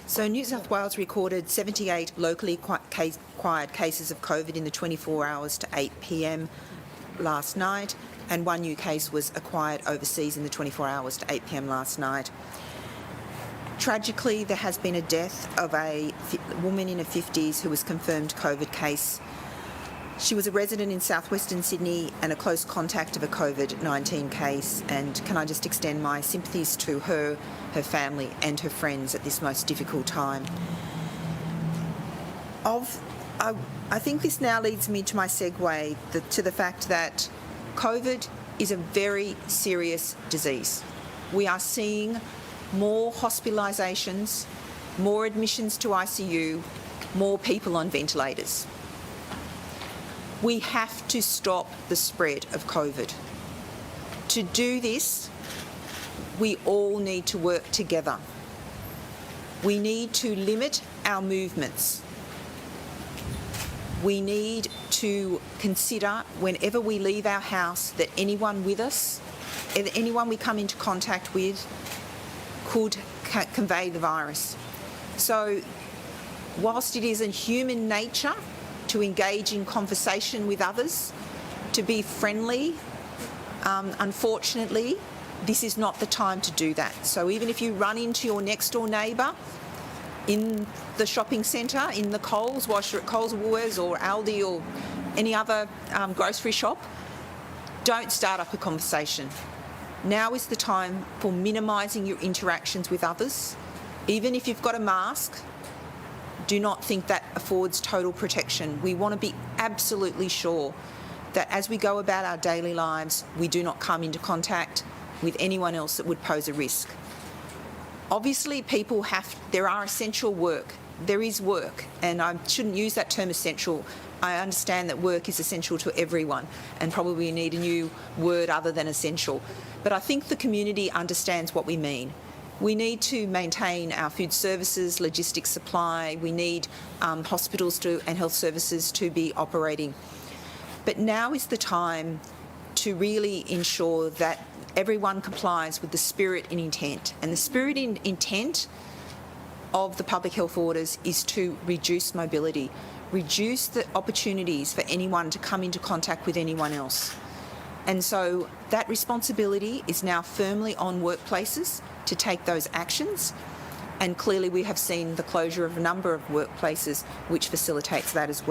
So New South Wales recorded 78 locally acquired cases of COVID in the 24 hours to 8 p.m. last night, and one new case was acquired overseas in the 24 hours to 8 p.m. last night. Tragically, there has been a death of a woman in her 50s who was confirmed COVID case. She was a resident in southwestern Sydney and a close contact of a COVID-19 case, and can I just extend my sympathies to her family and her friends at this most difficult time. I think this now leads me to my segue to the fact that COVID is a very serious disease. We are seeing more hospitalisations, more admissions to ICU, more people on ventilators. We have to stop the spread of COVID. To do this, we all need to work together. We need to limit our movements. We need to consider whenever we leave our house that anyone with us, anyone we come into contact with, could convey the virus. So, whilst it is in human nature to engage in conversation with others, to be friendly, unfortunately, this is not the time to do that. So even if you run into your next door neighbour in the shopping centre, in the Coles, whilst you're at Coles or Woolworths or Aldi or any other grocery shop, don't start up a conversation. Now is the time for minimising your interactions with others. Even if you've got a mask, do not think that affords total protection. We want to be absolutely sure that as we go about our daily lives, we do not come into contact with anyone else that would pose a risk. Obviously, there are essential work. There is work, and I shouldn't use that term essential. I understand that work is essential to everyone, and probably need a new word other than essential. But I think the community understands what we mean. We need to maintain our food services, logistics supply. We need hospitals and health services to be operating. But now is the time to really ensure that everyone complies with the spirit and intent. And the spirit and intent of the public health orders is to reduce mobility, reduce the opportunities for anyone to come into contact with anyone else. And so that responsibility is now firmly on workplaces to take those actions. And clearly we have seen the closure of a number of workplaces which facilitates that as well.